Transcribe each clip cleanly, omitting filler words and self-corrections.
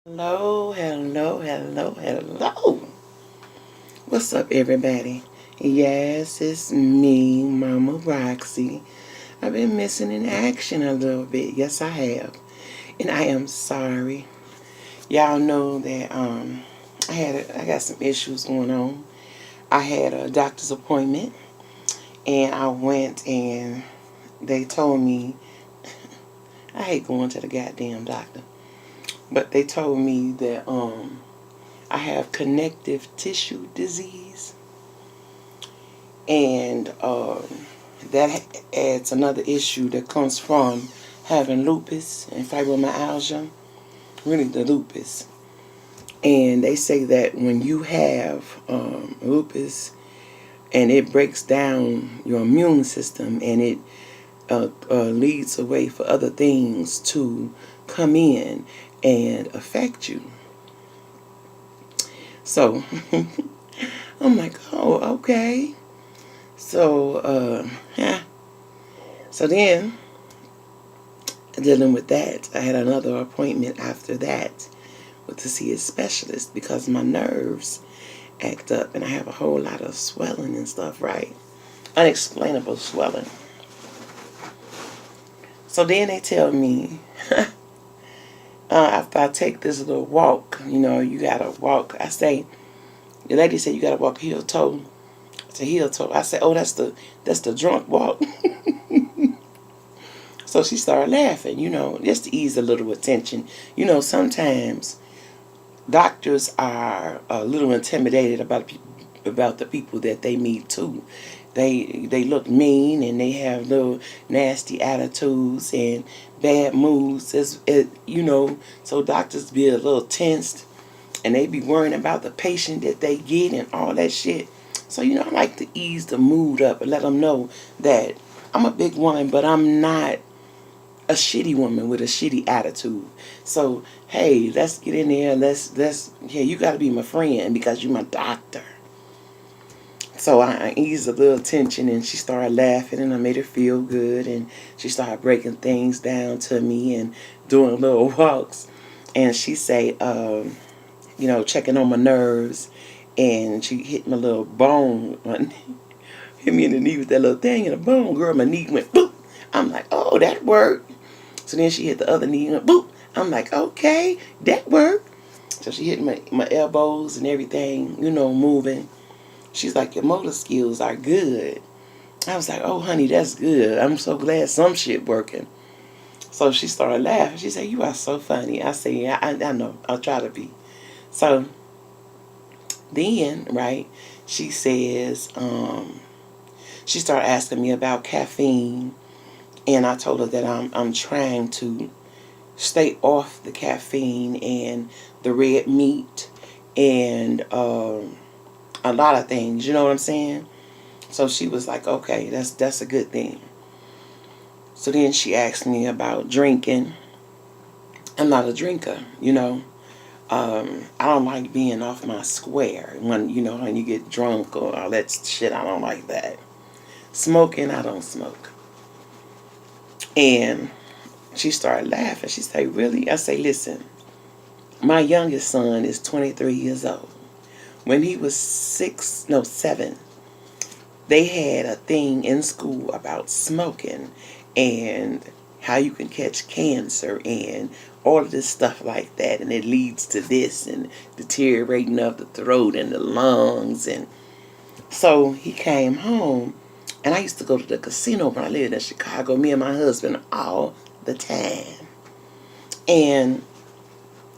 Hello, hello, hello, hello. What's up, everybody? Yes, it's me, Mama Roxy. I've been missing in action a little bit. Yes, I have. And I am sorry. Y'all know that I got some issues going on. I had a doctor's appointment and I went and they told me I hate going to the goddamn doctor. But they told me that I have connective tissue disease, and that adds another issue that comes from having lupus and fibromyalgia, really the lupus. And they say that when you have lupus and it breaks down your immune system and it leads a way for other things to come in and affect you. So I'm like, oh, okay. So, yeah. So then, dealing with that, I had another appointment after that to see a specialist because my nerves act up and I have a whole lot of swelling and stuff, right? Unexplainable swelling. So then they tell me, after I take this little walk, you gotta walk. The lady said you gotta walk heel toe to heel toe. I said, oh, that's the drunk walk. So she started laughing, just to ease a little attention. Sometimes doctors are a little intimidated about the people that they meet too. They look mean and they have little nasty attitudes and bad moods. So doctors be a little tensed and they be worrying about the patient that they get and all that shit. So I like to ease the mood up and let them know that I'm a big woman, but I'm not a shitty woman with a shitty attitude. So hey, let's get in there. Yeah, you got to be my friend because you're my doctor. So I eased a little tension and she started laughing and I made her feel good and she started breaking things down to me and doing little walks. And she say, checking on my nerves, and she hit my little bone, hit me in the knee with that little thing in the bone. Girl, my knee went boop. I'm like, oh, that worked. So then she hit the other knee and went boop. I'm like, okay, that worked. So she hit my elbows and everything, moving. She's like, your motor skills are good. I was like, oh, honey, that's good. I'm so glad some shit working. So she started laughing. She said, you are so funny. I said, yeah, I know. I'll try to be. So then, right, she says, she started asking me about caffeine. And I told her that I'm trying to stay off the caffeine and the red meat and a lot of things. You know what I'm saying? So she was like, okay, that's a good thing. So then she asked me about drinking. I'm not a drinker, I don't like being off my square when you get drunk or all that shit. I don't like that. Smoking, I don't smoke. And she started laughing. She said, really? I say, listen, my youngest son is 23 years old. When he was 7, they had a thing in school about smoking and how you can catch cancer and all of this stuff like that. And it leads to this and deteriorating of the throat and the lungs. And so he came home, and I used to go to the casino when I lived in Chicago, me and my husband, all the time. And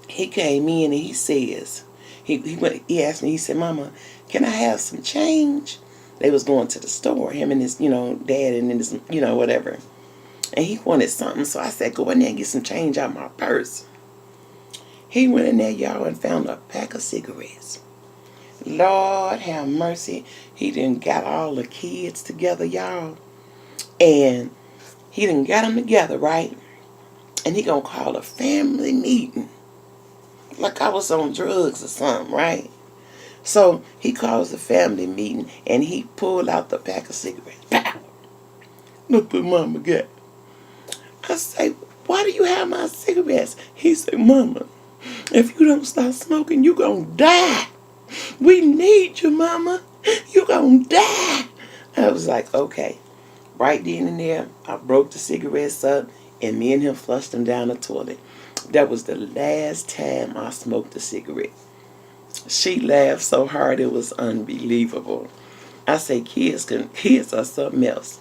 he came in and he says, he asked me, he said, Mama, can I have some change? They was going to the store, him and his, dad and his, whatever. And he wanted something, so I said, go in there and get some change out of my purse. He went in there, y'all, and found a pack of cigarettes. Lord have mercy. He done got all the kids together, y'all. And he done got them together, right? And he gonna call a family meeting. Like I was on drugs or something, right? So he calls a family meeting and he pulled out the pack of cigarettes. Pow! Look what Mama got. I say, why do you have my cigarettes? He said, Mama, If you don't stop smoking, you gonna die. We need you, mama. You gonna die. I was like, okay. Right then and there, I broke the cigarettes up, and me and him flushed them down the toilet. That was the last time I smoked a cigarette. She laughed so hard it was unbelievable. I say kids are something else.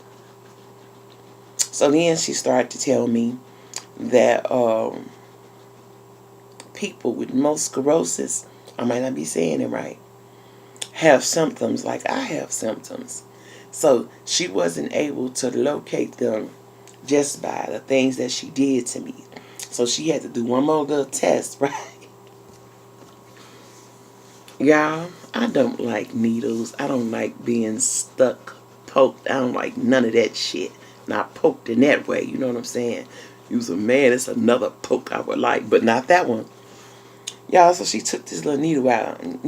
So then she started to tell me that people with multiple sclerosis, I might not be saying it right, have symptoms like I have symptoms. So she wasn't able to locate them just by the things that she did to me. So she had to do one more little test, right? Y'all, I don't like needles. I don't like being stuck, poked. I don't like none of that shit. Not poked in that way, you know what I'm saying? You's a man, it's another poke I would like, but not that one. Y'all, so she took this little needle out, and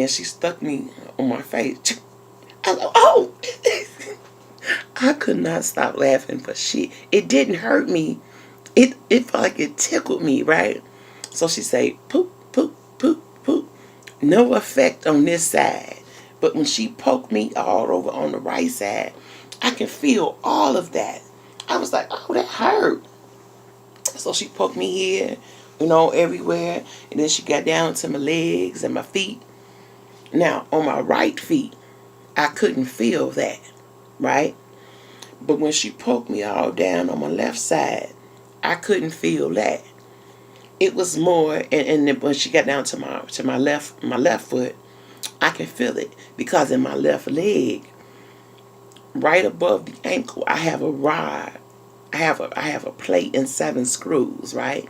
she stuck me on my face. I was like, oh! I could not stop laughing for shit. It didn't hurt me. It felt like it tickled me, right? So she say, poop, poop, poop, poop. No effect on this side. But when she poked me all over on the right side, I can feel all of that. I was like, oh, that hurt. So she poked me here, everywhere. And then she got down to my legs and my feet. Now, on my right feet, I couldn't feel that, right? But when she poked me all down on my left side, I couldn't feel that. It was more, and then when she got down to my left foot, I can feel it because in my left leg, right above the ankle, I have a rod. I have a plate and 7 screws, right?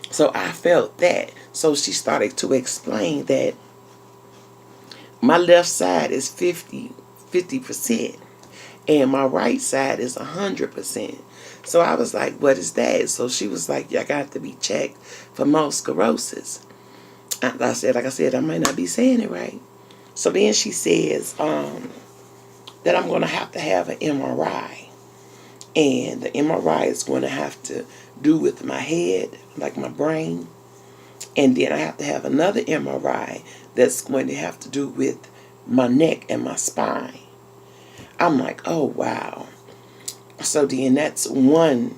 So I felt that. So she started to explain that my left side is 50%, and my right side is 100%. So I was like, what is that? So she was like, I got to be checked for multiple sclerosis. And I said, like I said, I might not be saying it right. So then she says that I'm going to have an MRI. And the MRI is going to have to do with my head, like my brain. And then I have to have another MRI that's going to have to do with my neck and my spine. I'm like, oh, wow. So then that's one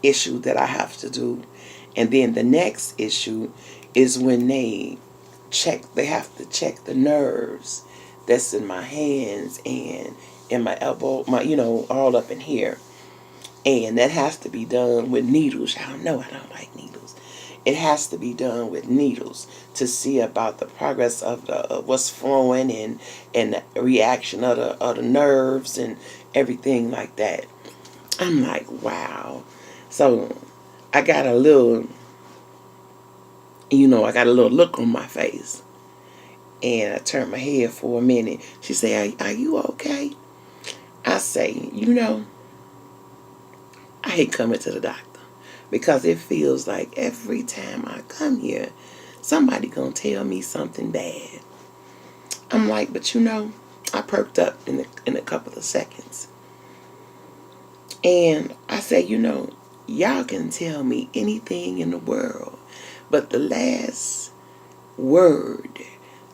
issue that I have to do. And then the next issue is when they have to check the nerves that's in my hands and in my elbow, all up in here. And that has to be done with needles. Y'all know I don't like needles. It has to be done with needles to see about the progress of what's flowing and the reaction of the nerves and everything like that. I'm like, wow. So I got a little, look on my face. And I turned my head for a minute. She said, are you okay? I say, I hate coming to the doctor because it feels like every time I come here, somebody gonna tell me something bad. I'm like, but I perked up in a couple of seconds. And I say, y'all can tell me anything in the world, but the last word,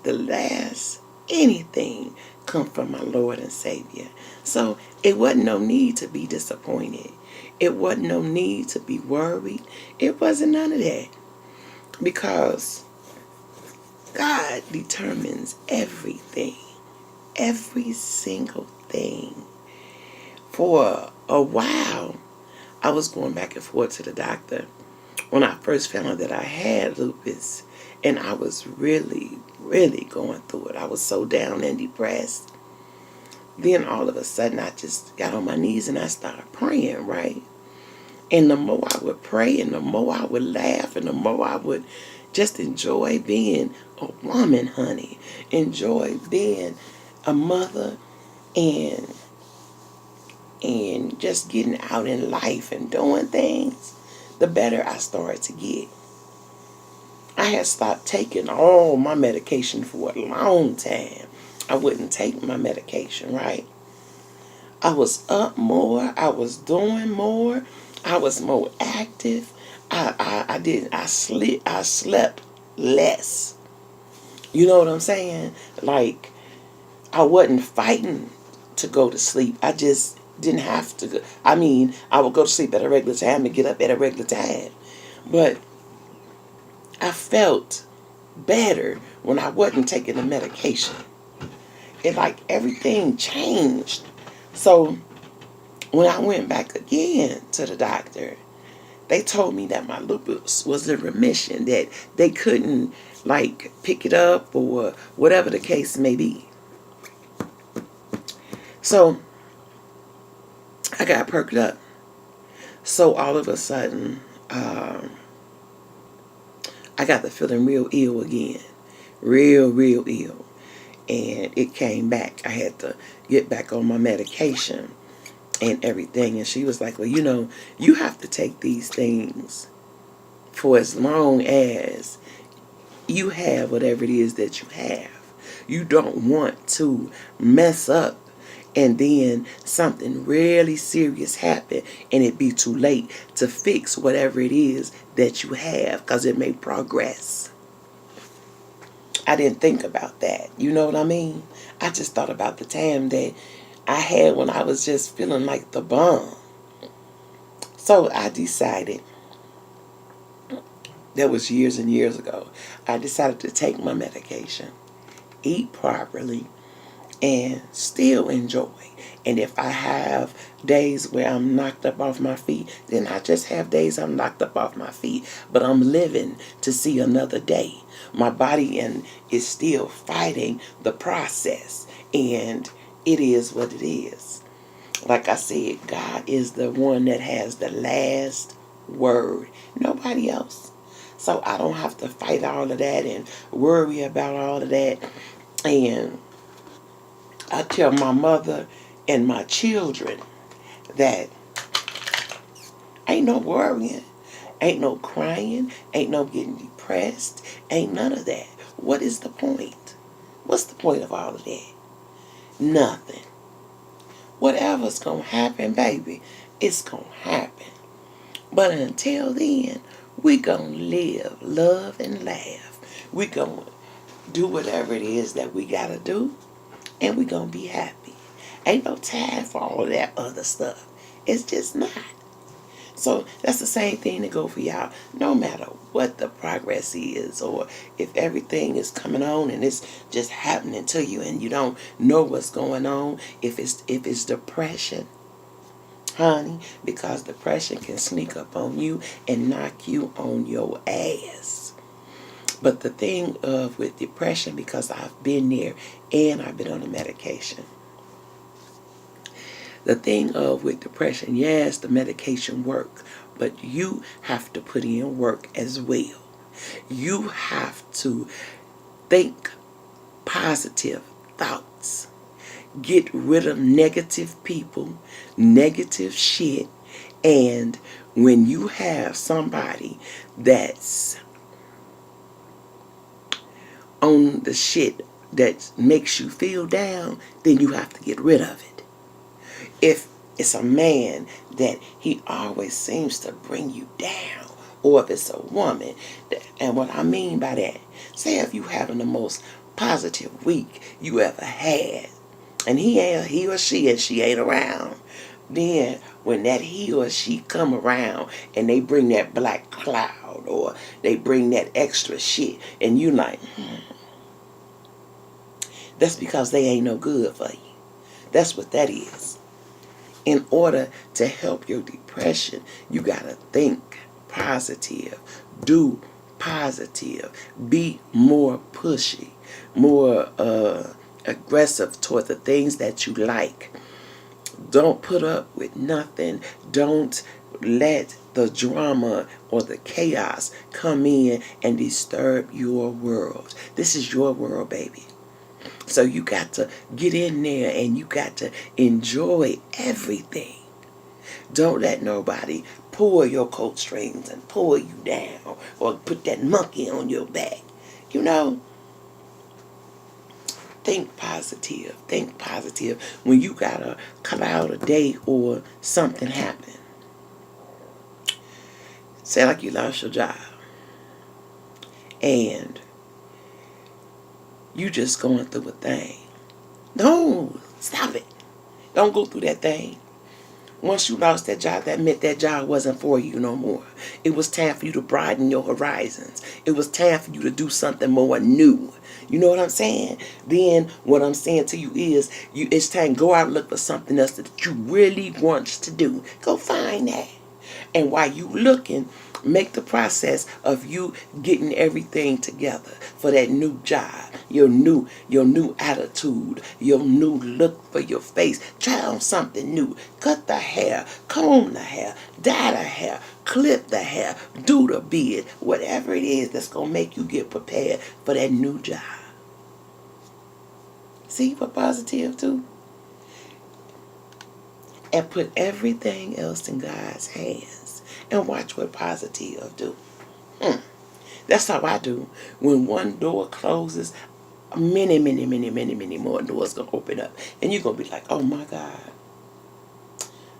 the last anything come from my Lord and Savior. So it wasn't no need to be disappointed. It wasn't no need to be worried. It wasn't none of that. Because God determines everything. Every single thing. For a while, I was going back and forth to the doctor when I first found out that I had lupus. And I was really, really going through it. I was so down and depressed. Then all of a sudden, I just got on my knees and I started praying, right? And the more I would pray and the more I would laugh and the more I would just enjoy being a woman, honey. Enjoy being a mother and just getting out in life and doing things, the better I started to get. I had stopped taking all my medication for a long time. I wouldn't take my medication, right? I was up more. I was doing more. I was more active. I didn't. I slept less. You know what I'm saying? Like, I wasn't fighting to go to sleep. I just didn't have to go. I mean, I would go to sleep at a regular time and get up at a regular time. But I felt better when I wasn't taking the medication. It like everything changed. So when I went back again to the doctor, they told me that my lupus was in remission, that they couldn't like pick it up or whatever the case may be. So I got perked up. So all of a sudden, I got to feeling real ill again. Real ill. And it came back. I had to get back on my medication and everything. And she was like, well, you have to take these things for as long as you have whatever it is that you have. You don't want to mess up and then something really serious happen and it be too late to fix whatever it is that you have, because it may progress. I didn't think about that. You know what I mean? I just thought about the time that I had when I was just feeling like the bomb. So I decided, that was years and years ago, I decided to take my medication, eat properly, and still enjoy. And if I have days where I'm knocked up off my feet, then I just have days I'm knocked up off my feet. But I'm living to see another day. My body is still fighting the process. And it is what it is. Like I said, God is the one that has the last word. Nobody else. So I don't have to fight all of that and worry about all of that. And I tell my mother and my children that ain't no worrying, ain't no crying, ain't no getting depressed, ain't none of that. What is the point? What's the point of all of that? Nothing. Whatever's going to happen, baby, it's going to happen. But until then, we going to live, love, and laugh. We going to do whatever it is that we got to do, and we going to be happy. Ain't no time for all of that other stuff. It's just not. So that's the same thing to go for y'all. No matter what the progress is, or if everything is coming on and it's just happening to you and you don't know what's going on, if it's depression, honey, because depression can sneak up on you and knock you on your ass. But the thing of with depression, because I've been there and I've been on the medication. The thing of with depression, yes, the medication works, but you have to put in work as well. You have to think positive thoughts. Get rid of negative people, negative shit, and when you have somebody that's on the shit that makes you feel down, then you have to get rid of it. If it's a man that he always seems to bring you down, or if it's a woman, and what I mean by that, say if you having the most positive week you ever had, and he or she and she ain't around, then when that he or she come around and they bring that black cloud or they bring that extra shit, and you like, that's because they ain't no good for you. That's what that is. In order to help your depression, you gotta think positive, do positive, be more pushy, more aggressive toward the things that you like. Don't put up with nothing. Don't let the drama or the chaos come in and disturb your world. This is your world, baby. So you got to get in there and you got to enjoy everything. Don't let nobody pull your coat strings and pull you down or put that monkey on your back. You know, think positive. Think positive when you got a cloud a day or something happen. Say like you lost your job. And you just going through a thing. No, stop it. Don't go through that thing. Once you lost that job, that meant that job wasn't for you no more. It was time for you to broaden your horizons. It was time for you to do something more new. You know what I'm saying? Then what I'm saying to you is, it's time to go out and look for something else that you really want to do. Go find that. And while you looking, make the process of you getting everything together for that new job, your new attitude, your new look for your face. Try on something new. Cut the hair, comb the hair, dye the hair, clip the hair, do the beard, whatever it is that's gonna make you get prepared for that new job. See what positive too? And put everything else in God's hands and watch what positive do. That's how I do. When one door closes, many more doors gonna open up, and you're gonna be like, "Oh my God,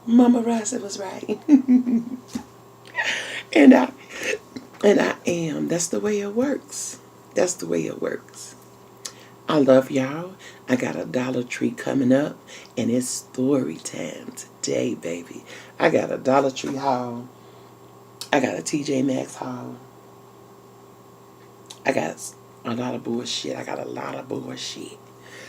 Mama Rasa was right," and I am. That's the way it works. That's the way it works. I love y'all. I got a Dollar Tree coming up, and it's story time today, baby. I got a Dollar Tree haul. I got a TJ Maxx haul. I got a lot of bullshit.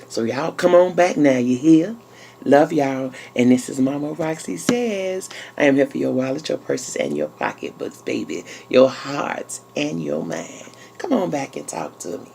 So y'all come on back now. You hear? Love y'all. And this is Mama Roxy Says. I am here for your wallet, your purses, and your pocketbooks, baby. Your hearts and your mind. Come on back and talk to me.